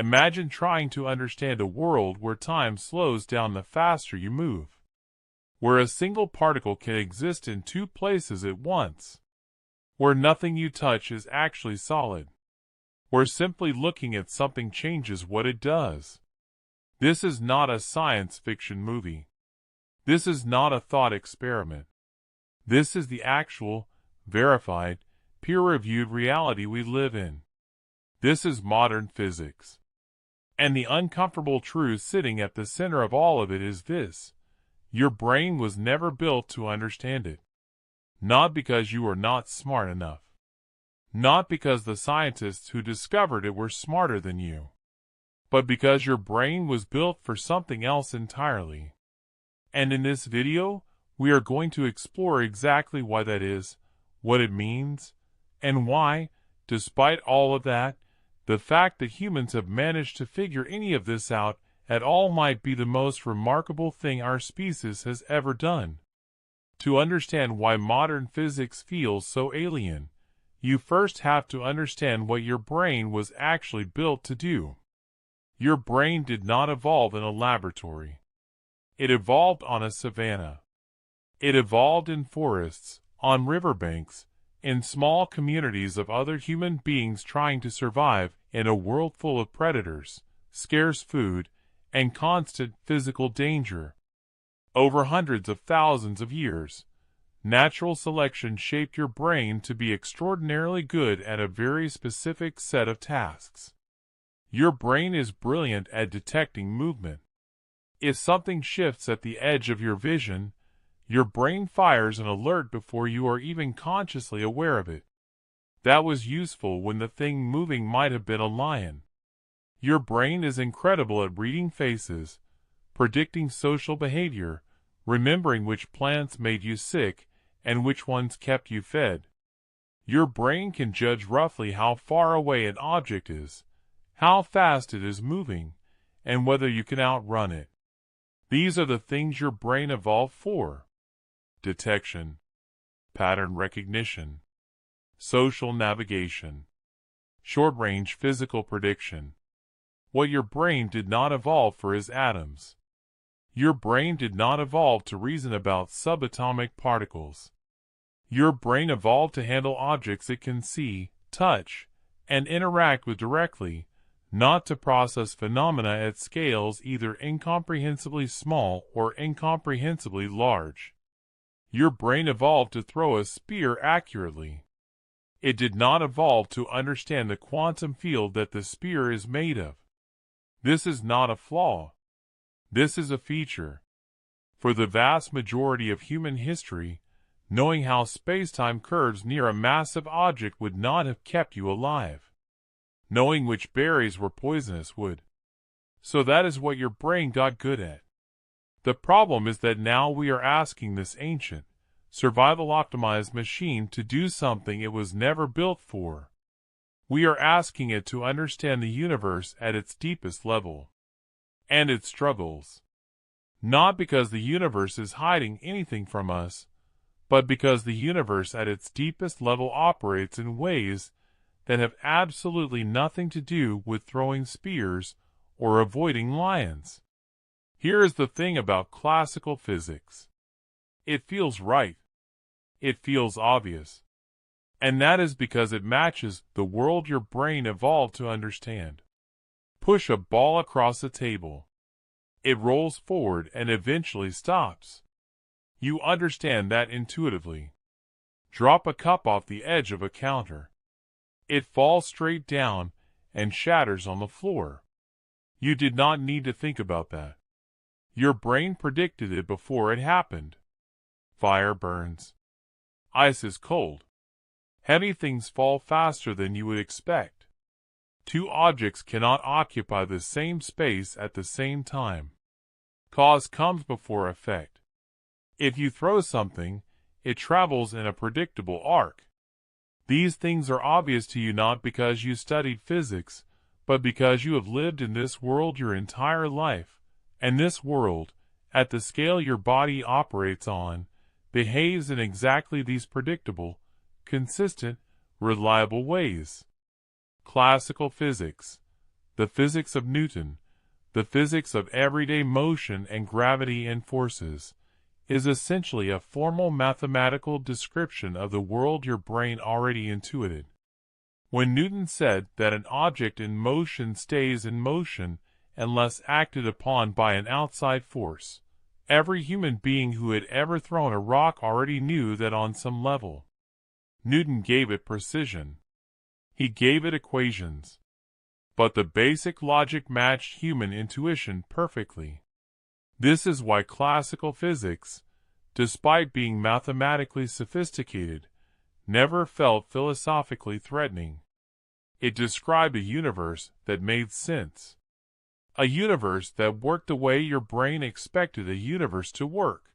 Imagine trying to understand a world where time slows down the faster you move, where a single particle can exist in two places at once, where nothing you touch is actually solid, where simply looking at something changes what it does. This is not a science fiction movie. This is not a thought experiment. This is the actual, verified, peer-reviewed reality we live in. This is modern physics. And the uncomfortable truth sitting at the center of all of it is this: your brain was never built to understand it. Not because you are not smart enough. Not because the scientists who discovered it were smarter than you. But because your brain was built for something else entirely. And in this video, we are going to explore exactly why that is, what it means, and why, despite all of that, the fact that humans have managed to figure any of this out at all might be the most remarkable thing our species has ever done. To understand why modern physics feels so alien, you first have to understand what your brain was actually built to do. Your brain did not evolve in a laboratory. It evolved on a savanna. It evolved in forests, on riverbanks, in small communities of other human beings trying to survive in a world full of predators, scarce food, and constant physical danger. Over hundreds of thousands of years, natural selection shaped your brain to be extraordinarily good at a very specific set of tasks. Your brain is brilliant at detecting movement. If something shifts at the edge of your vision, your brain fires an alert before you are even consciously aware of it. That was useful when the thing moving might have been a lion. Your brain is incredible at reading faces, predicting social behavior, remembering which plants made you sick and which ones kept you fed. Your brain can judge roughly how far away an object is, how fast it is moving, and whether you can outrun it. These are the things your brain evolved for: detection, pattern recognition, social navigation, short-range physical prediction. What your brain did not evolve for is atoms. Your brain did not evolve to reason about subatomic particles. Your brain evolved to handle objects it can see, touch, and interact with directly, not to process phenomena at scales either incomprehensibly small or incomprehensibly large. Your brain evolved to throw a spear accurately. It did not evolve to understand the quantum field that the spear is made of. This is not a flaw. This is a feature. For the vast majority of human history, knowing how spacetime curves near a massive object would not have kept you alive. Knowing which berries were poisonous would. So that is what your brain got good at. The problem is that now we are asking this ancient, survival-optimized machine to do something it was never built for. We are asking it to understand the universe at its deepest level. And its struggles. Not because the universe is hiding anything from us, but because the universe at its deepest level operates in ways that have absolutely nothing to do with throwing spears or avoiding lions. Here is the thing about classical physics. It feels right. It feels obvious. And that is because it matches the world your brain evolved to understand. Push a ball across a table. It rolls forward and eventually stops. You understand that intuitively. Drop a cup off the edge of a counter. It falls straight down and shatters on the floor. You did not need to think about that. Your brain predicted it before it happened. Fire burns. Ice is cold. Heavy things fall faster than you would expect. Two objects cannot occupy the same space at the same time. Cause comes before effect. If you throw something, it travels in a predictable arc. These things are obvious to you not because you studied physics, but because you have lived in this world your entire life, and this world, at the scale your body operates on, behaves in exactly these predictable, consistent, reliable ways. Classical physics, the physics of Newton, the physics of everyday motion and gravity and forces, is essentially a formal mathematical description of the world your brain already intuited. When Newton said that an object in motion stays in motion unless acted upon by an outside force, every human being who had ever thrown a rock already knew that on some level. Newton gave it precision. He gave it equations. But the basic logic matched human intuition perfectly. This is why classical physics, despite being mathematically sophisticated, never felt philosophically threatening. It described a universe that made sense. A universe that worked the way your brain expected a universe to work.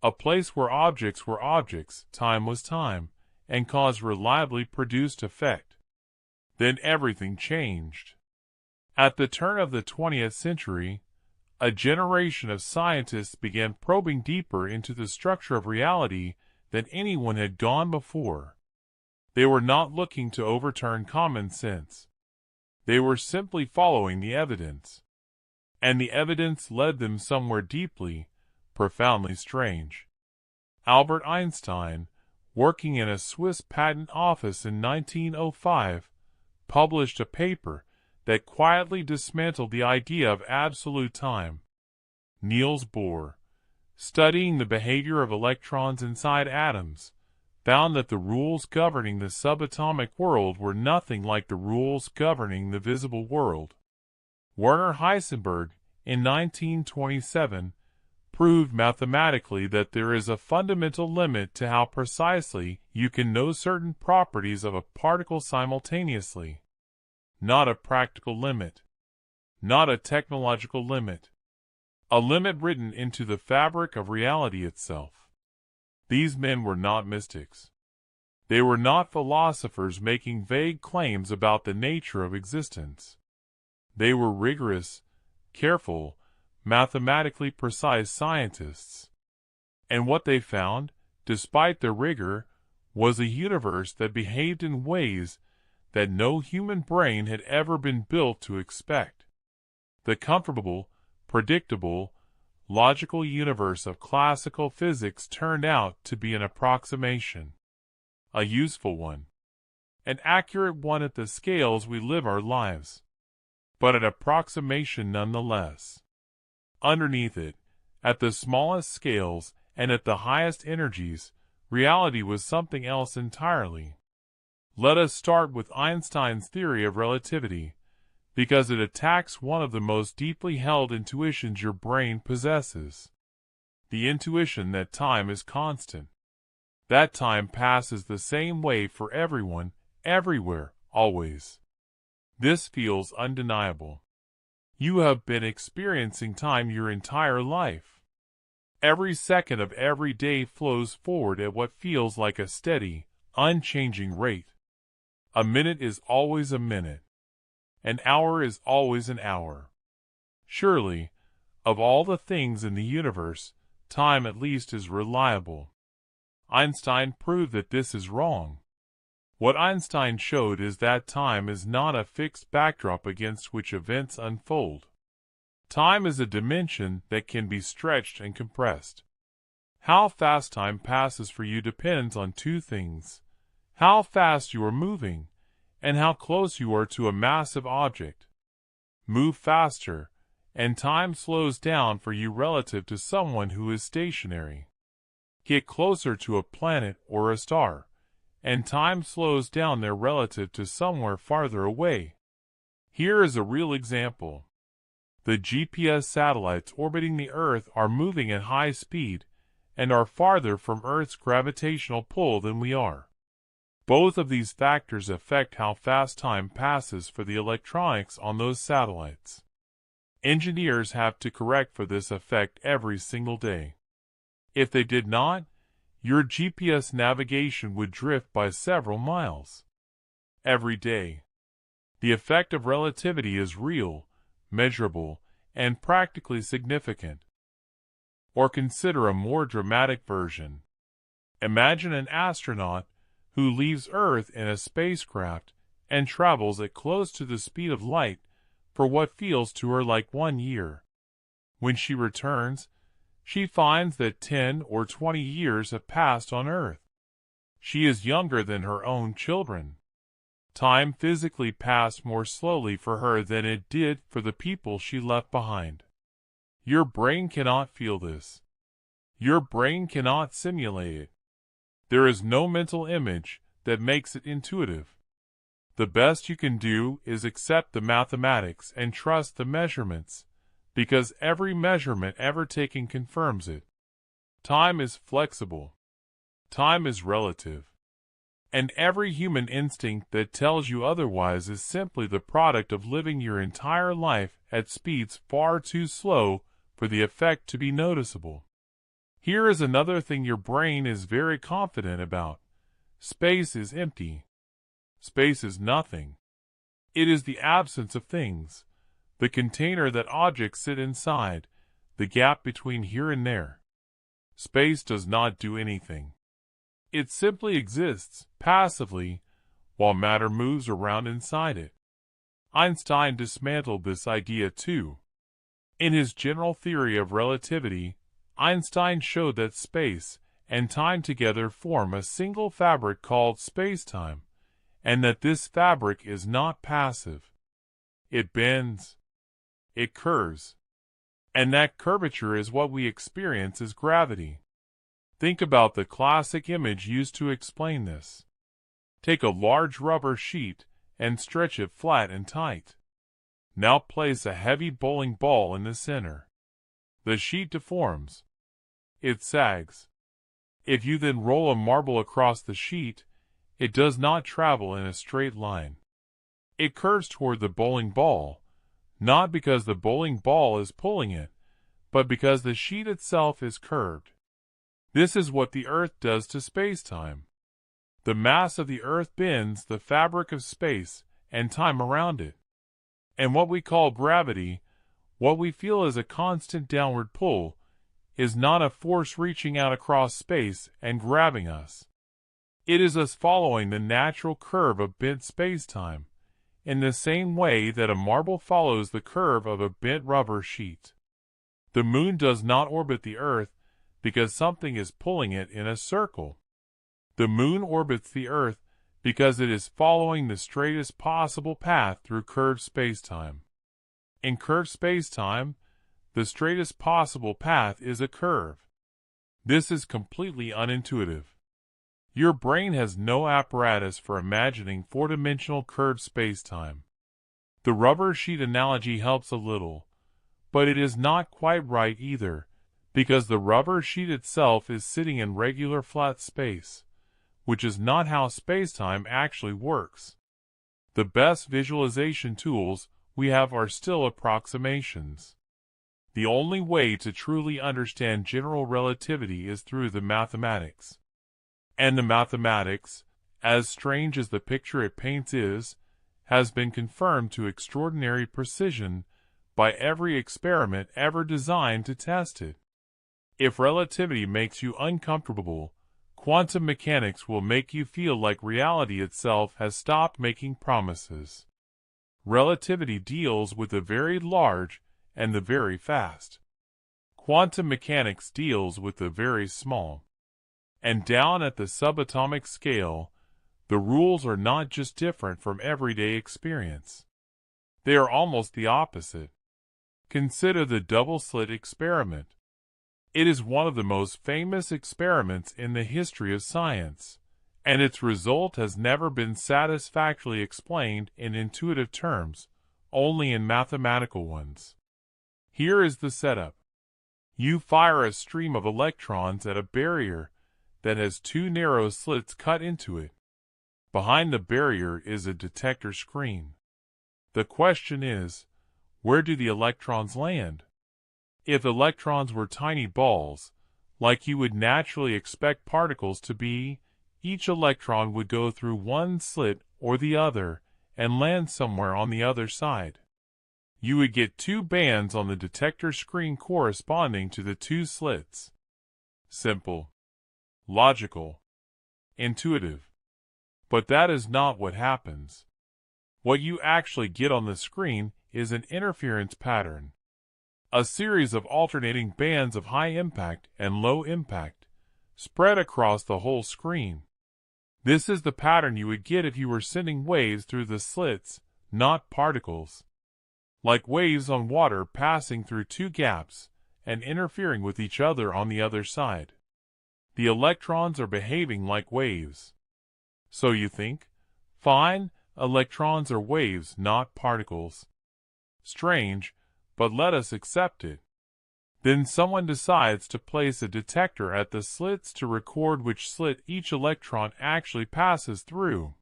A place where objects were objects, time was time, and cause reliably produced effect. Then everything changed. At the turn of the 20th century, a generation of scientists began probing deeper into the structure of reality than anyone had gone before. They were not looking to overturn common sense. They were simply following the evidence. And the evidence led them somewhere deeply, profoundly strange. Albert Einstein, working in a Swiss patent office in 1905, published a paper that quietly dismantled the idea of absolute time. Niels Bohr, studying the behavior of electrons inside atoms, found that the rules governing the subatomic world were nothing like the rules governing the visible world. Werner Heisenberg, in 1927, proved mathematically that there is a fundamental limit to how precisely you can know certain properties of a particle simultaneously. Not a practical limit. Not a technological limit. A limit written into the fabric of reality itself. These men were not mystics. They were not philosophers making vague claims about the nature of existence. They were rigorous, careful, mathematically precise scientists. And what they found, despite their rigor, was a universe that behaved in ways that no human brain had ever been built to expect. The comfortable, predictable, logical universe of classical physics turned out to be an approximation. A useful one. An accurate one at the scales we live our lives. But an approximation nonetheless. Underneath it, at the smallest scales and at the highest energies, reality was something else entirely. Let us start with Einstein's theory of relativity, because it attacks one of the most deeply held intuitions your brain possesses. The intuition that time is constant. That time passes the same way for everyone, everywhere, always. This feels undeniable. You have been experiencing time your entire life. Every second of every day flows forward at what feels like a steady, unchanging rate. A minute is always a minute. An hour is always an hour. Surely, of all the things in the universe, time at least is reliable. Einstein proved that this is wrong. What Einstein showed is that time is not a fixed backdrop against which events unfold. Time is a dimension that can be stretched and compressed. How fast time passes for you depends on two things: how fast you are moving, and how close you are to a massive object. Move faster, and time slows down for you relative to someone who is stationary. Get closer to a planet or a star, and time slows down there relative to somewhere farther away. Here is a real example. The GPS satellites orbiting the Earth are moving at high speed and are farther from Earth's gravitational pull than we are. Both of these factors affect how fast time passes for the electronics on those satellites. Engineers have to correct for this effect every single day. If they did not, your GPS navigation would drift by several miles. Every day. The effect of relativity is real, measurable, and practically significant. Or consider a more dramatic version. Imagine an astronaut who leaves Earth in a spacecraft and travels at close to the speed of light, for what feels to her like 1 year. When she returns, she finds that 10 or 20 years have passed on Earth. She is younger than her own children. Time physically passed more slowly for her than it did for the people she left behind. Your brain cannot feel this. Your brain cannot simulate it. There is no mental image that makes it intuitive. The best you can do is accept the mathematics and trust the measurements, because every measurement ever taken confirms it. Time is flexible. Time is relative. And every human instinct that tells you otherwise is simply the product of living your entire life at speeds far too slow for the effect to be noticeable. Here is another thing your brain is very confident about. Space is empty. Space is nothing. It is the absence of things, the container that objects sit inside, the gap between here and there. Space does not do anything. It simply exists, passively, while matter moves around inside it. Einstein dismantled this idea too. In his general theory of relativity, Einstein showed that space and time together form a single fabric called spacetime, and that this fabric is not passive. It bends. It curves. And that curvature is what we experience as gravity. Think about the classic image used to explain this. Take a large rubber sheet and stretch it flat and tight. Now place a heavy bowling ball in the center. The sheet deforms. It sags. If you then roll a marble across the sheet, it does not travel in a straight line. It curves toward the bowling ball, not because the bowling ball is pulling it, but because the sheet itself is curved. This is what the Earth does to spacetime. The mass of the Earth bends the fabric of space and time around it. And what we call gravity, what we feel as a constant downward pull, is not a force reaching out across space and grabbing us. It is us following the natural curve of bent spacetime, in the same way that a marble follows the curve of a bent rubber sheet. The moon does not orbit the Earth because something is pulling it in a circle. The moon orbits the Earth because it is following the straightest possible path through curved spacetime. In curved spacetime, the straightest possible path is a curve. This is completely unintuitive. Your brain has no apparatus for imagining four-dimensional curved spacetime. The rubber sheet analogy helps a little, but it is not quite right either, because the rubber sheet itself is sitting in regular flat space, which is not how spacetime actually works. The best visualization tools we have are still approximations. The only way to truly understand general relativity is through the mathematics. And the mathematics, as strange as the picture it paints is, has been confirmed to extraordinary precision by every experiment ever designed to test it. If relativity makes you uncomfortable, quantum mechanics will make you feel like reality itself has stopped making promises. Relativity deals with the very large and the very fast. Quantum mechanics deals with the very small. And down at the subatomic scale, the rules are not just different from everyday experience. They are almost the opposite. Consider the double-slit experiment. It is one of the most famous experiments in the history of science, and its result has never been satisfactorily explained in intuitive terms, only in mathematical ones. Here is the setup. You fire a stream of electrons at a barrier that has two narrow slits cut into it. Behind the barrier is a detector screen. The question is, where do the electrons land? If electrons were tiny balls, like you would naturally expect particles to be, each electron would go through one slit or the other and land somewhere on the other side. You would get two bands on the detector screen corresponding to the two slits. Simple. Logical. Intuitive. But that is not what happens. What you actually get on the screen is an interference pattern, a series of alternating bands of high impact and low impact, spread across the whole screen. This is the pattern you would get if you were sending waves through the slits, not particles. Like waves on water passing through two gaps and interfering with each other on the other side. The electrons are behaving like waves. So you think? Fine, electrons are waves, not particles. Strange, but let us accept it. Then someone decides to place a detector at the slits to record which slit each electron actually passes through.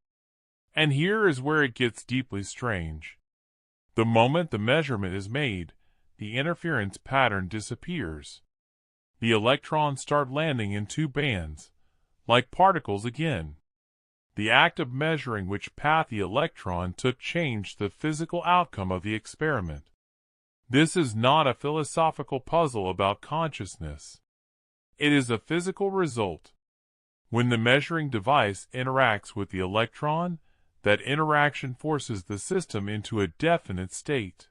And here is where it gets deeply strange. The moment the measurement is made, the interference pattern disappears. The electrons start landing in two bands, like particles again. The act of measuring which path the electron took changed the physical outcome of the experiment. This is not a philosophical puzzle about consciousness. It is a physical result. When the measuring device interacts with the electron, that interaction forces the system into a definite state.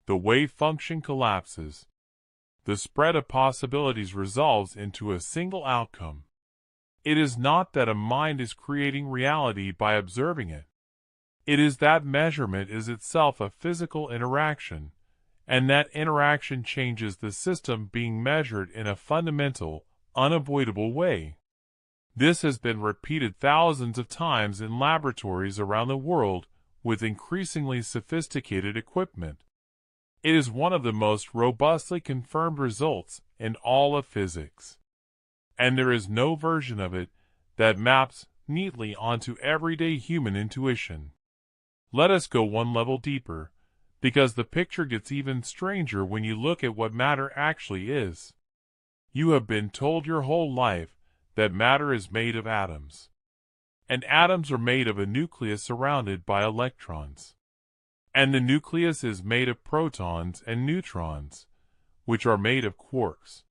The wave function collapses. The spread of possibilities resolves into a single outcome. It is not that a mind is creating reality by observing it. It is that measurement is itself a physical interaction, and that interaction changes the system being measured in a fundamental, unavoidable way. This has been repeated thousands of times in laboratories around the world with increasingly sophisticated equipment. It is one of the most robustly confirmed results in all of physics. And there is no version of it that maps neatly onto everyday human intuition. Let us go one level deeper, because the picture gets even stranger when you look at what matter actually is. You have been told your whole life that matter is made of atoms. And atoms are made of a nucleus surrounded by electrons. And the nucleus is made of protons and neutrons, which are made of quarks.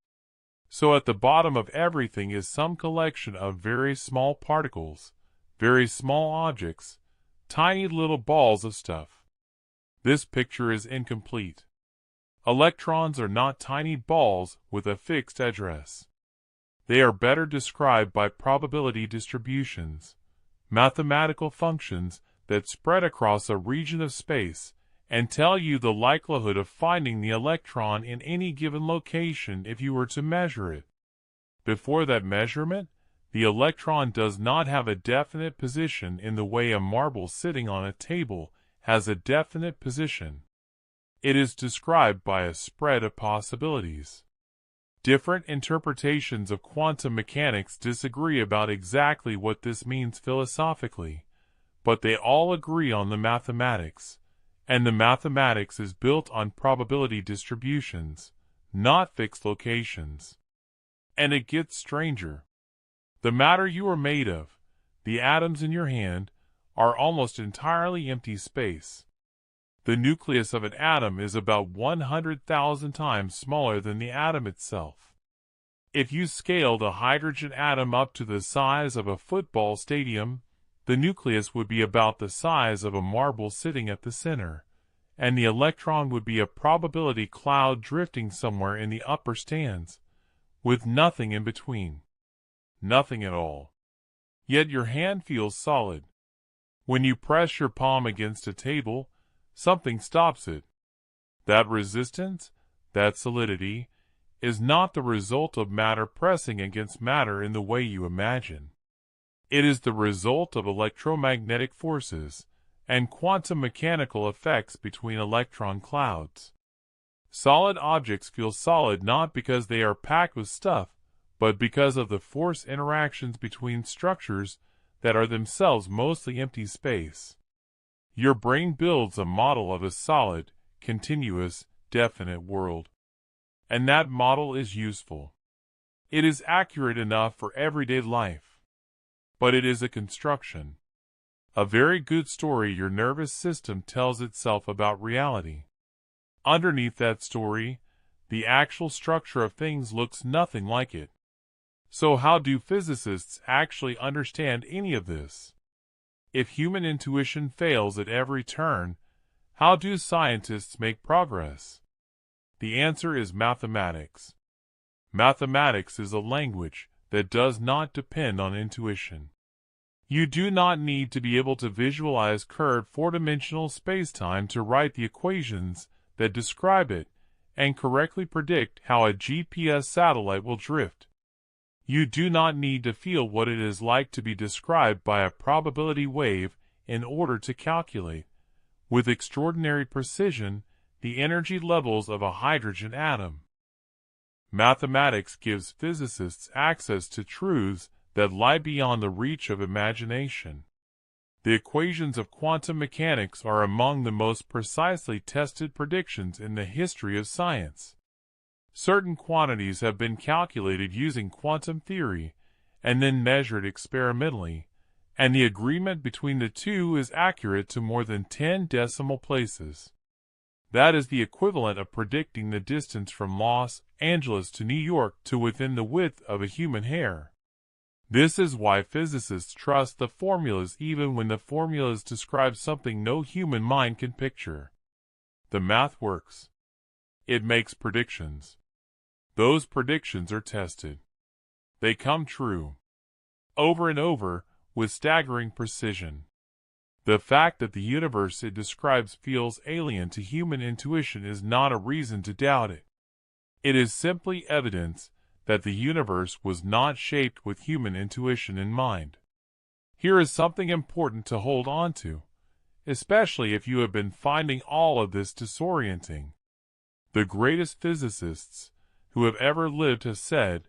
So at the bottom of everything is some collection of very small particles, very small objects, tiny little balls of stuff. This picture is incomplete. Electrons are not tiny balls with a fixed address. They are better described by probability distributions, mathematical functions that spread across a region of space and tell you the likelihood of finding the electron in any given location if you were to measure it. Before that measurement, the electron does not have a definite position in the way a marble sitting on a table has a definite position. It is described by a spread of possibilities. Different interpretations of quantum mechanics disagree about exactly what this means philosophically, but they all agree on the mathematics. And the mathematics is built on probability distributions, not fixed locations. And it gets stranger. The matter you are made of, the atoms in your hand, are almost entirely empty space. The nucleus of an atom is about 100,000 times smaller than the atom itself. If you scaled a hydrogen atom up to the size of a football stadium, the nucleus would be about the size of a marble sitting at the center, and the electron would be a probability cloud drifting somewhere in the upper stands, with nothing in between. Nothing at all. Yet your hand feels solid. When you press your palm against a table, something stops it. That resistance, that solidity, is not the result of matter pressing against matter in the way you imagine. It is the result of electromagnetic forces and quantum mechanical effects between electron clouds. Solid objects feel solid not because they are packed with stuff, but because of the force interactions between structures that are themselves mostly empty space. Your brain builds a model of a solid, continuous, definite world. And that model is useful. It is accurate enough for everyday life. But it is a construction. A very good story your nervous system tells itself about reality. Underneath that story, the actual structure of things looks nothing like it. So how do physicists actually understand any of this? If human intuition fails at every turn, How do scientists make progress? The answer is mathematics. Mathematics is a language that does not depend on intuition. You do not need to be able to visualize curved four-dimensional spacetime to write the equations that describe it and correctly predict how a GPS satellite will drift. You do not need to feel what it is like to be described by a probability wave in order to calculate, with extraordinary precision, the energy levels of a hydrogen atom. Mathematics gives physicists access to truths that lie beyond the reach of imagination. The equations of quantum mechanics are among the most precisely tested predictions in the history of science. Certain quantities have been calculated using quantum theory and then measured experimentally, and the agreement between the two is accurate to more than 10 decimal places. That is the equivalent of predicting the distance from Los Angeles to New York to within the width of a human hair. This is why physicists trust the formulas even when the formulas describe something no human mind can picture. The math works. It makes predictions. Those predictions are tested. They come true. Over and over, with staggering precision. The fact that the universe it describes feels alien to human intuition is not a reason to doubt it. It is simply evidence that the universe was not shaped with human intuition in mind. Here is something important to hold on to, especially if you have been finding all of this disorienting. The greatest physicists who have ever lived have said,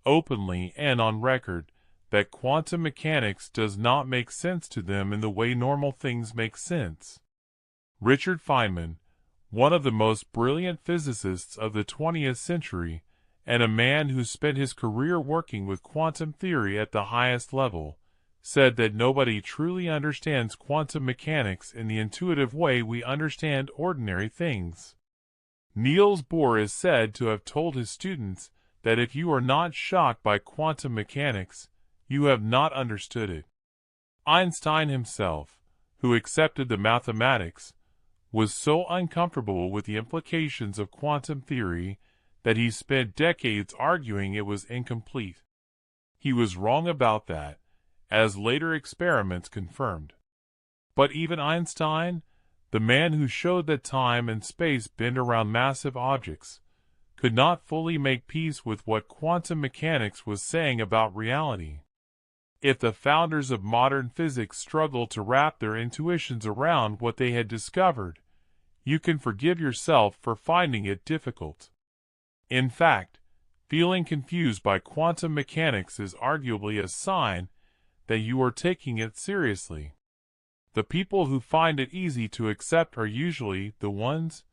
openly and on record, that quantum mechanics does not make sense to them in the way normal things make sense. Richard Feynman, one of the most brilliant physicists of the 20th century, and a man who spent his career working with quantum theory at the highest level, said that nobody truly understands quantum mechanics in the intuitive way we understand ordinary things. Niels Bohr is said to have told his students that if you are not shocked by quantum mechanics, you have not understood it. Einstein himself, who accepted the mathematics, was so uncomfortable with the implications of quantum theory that he spent decades arguing it was incomplete. He was wrong about that, as later experiments confirmed. But even Einstein, the man who showed that time and space bend around massive objects, could not fully make peace with what quantum mechanics was saying about reality. If the founders of modern physics struggled to wrap their intuitions around what they had discovered, you can forgive yourself for finding it difficult. In fact, feeling confused by quantum mechanics is arguably a sign that you are taking it seriously. The people who find it easy to accept are usually the ones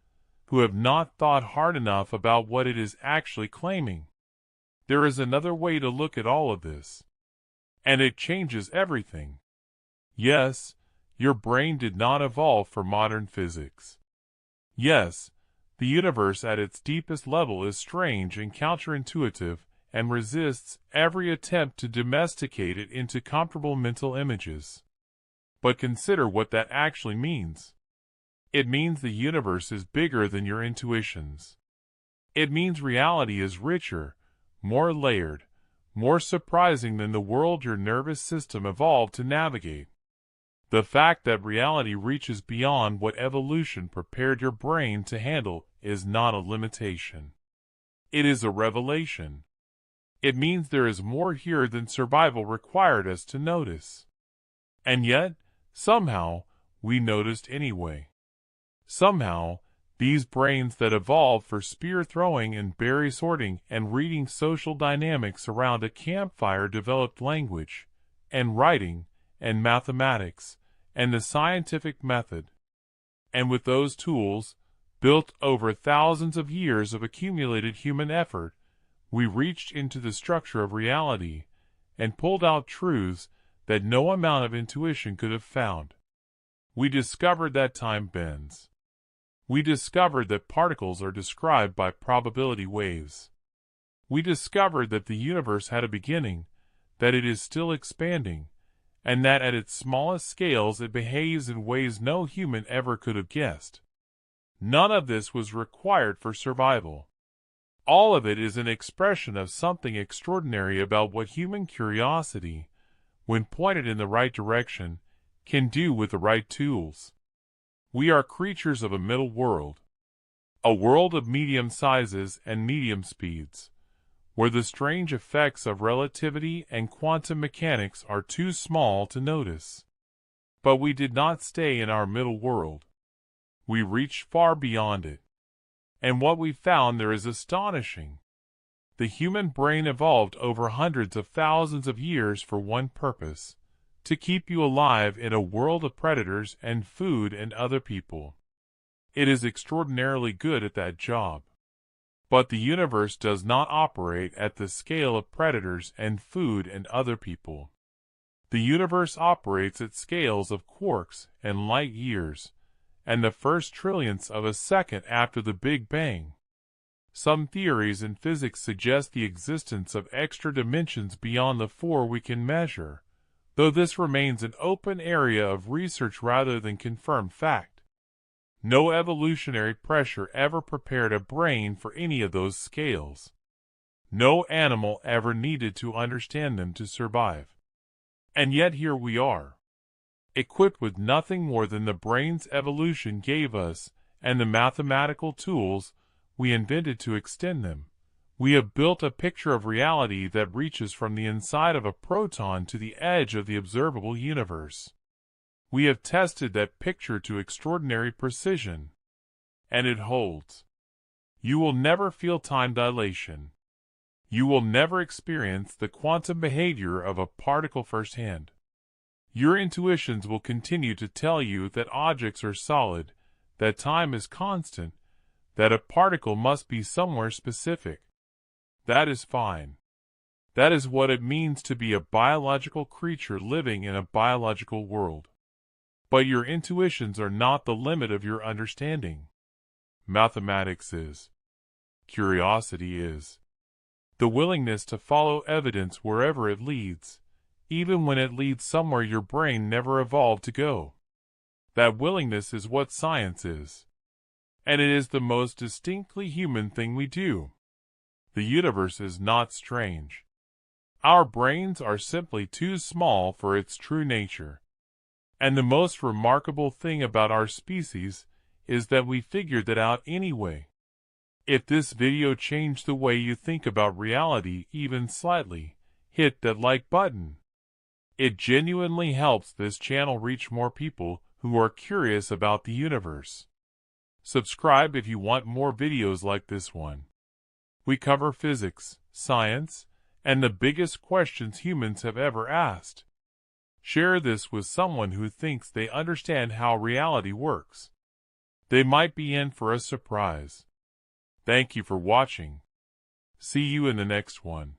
who have not thought hard enough about what it is actually claiming. There is another way to look at all of this, and it changes everything. Yes, your brain did not evolve for modern physics. Yes, the universe at its deepest level is strange and counterintuitive and resists every attempt to domesticate it into comfortable mental images. But consider what that actually means. It means the universe is bigger than your intuitions. It means reality is richer, more layered, more surprising than the world your nervous system evolved to navigate. The fact that reality reaches beyond what evolution prepared your brain to handle is not a limitation. It is a revelation. It means there is more here than survival required us to notice. And yet, somehow, we noticed anyway. Somehow, these brains that evolved for spear throwing and berry sorting and reading social dynamics around a campfire developed language, and writing, and mathematics, and the scientific method. And with those tools, built over thousands of years of accumulated human effort, we reached into the structure of reality and pulled out truths that no amount of intuition could have found. We discovered that time bends. We discovered that particles are described by probability waves. We discovered that the universe had a beginning, that it is still expanding, and that at its smallest scales it behaves in ways no human ever could have guessed. None of this was required for survival. All of it is an expression of something extraordinary about what human curiosity, when pointed in the right direction, can do with the right tools. We are creatures of a middle world, a world of medium sizes and medium speeds, where the strange effects of relativity and quantum mechanics are too small to notice. But we did not stay in our middle world. We reached far beyond it. And what we found there is astonishing. The human brain evolved over hundreds of thousands of years for one purpose: to keep you alive in a world of predators and food and other people. It is extraordinarily good at that job. But the universe does not operate at the scale of predators and food and other people. The universe operates at scales of quarks and light years, and the first trillionths of a second after the Big Bang. Some theories in physics suggest the existence of extra dimensions beyond the four we can measure, though this remains an open area of research rather than confirmed fact. No evolutionary pressure ever prepared a brain for any of those scales. No animal ever needed to understand them to survive. And yet here we are, equipped with nothing more than the brain's evolution gave us and the mathematical tools we invented to extend them. We have built a picture of reality that reaches from the inside of a proton to the edge of the observable universe. We have tested that picture to extraordinary precision, and it holds. You will never feel time dilation. You will never experience the quantum behavior of a particle firsthand. Your intuitions will continue to tell you that objects are solid, that time is constant, that a particle must be somewhere specific. That is fine. That is what it means to be a biological creature living in a biological world. But your intuitions are not the limit of your understanding. Mathematics is. Curiosity is. The willingness to follow evidence wherever it leads, even when it leads somewhere your brain never evolved to go. That willingness is what science is. And it is the most distinctly human thing we do. The universe is not strange. Our brains are simply too small for its true nature. And the most remarkable thing about our species is that we figured that out anyway. If this video changed the way you think about reality even slightly, hit that like button. It genuinely helps this channel reach more people who are curious about the universe. Subscribe if you want more videos like this one. We cover physics, science, and the biggest questions humans have ever asked. Share this with someone who thinks they understand how reality works. They might be in for a surprise. Thank you for watching. See you in the next one.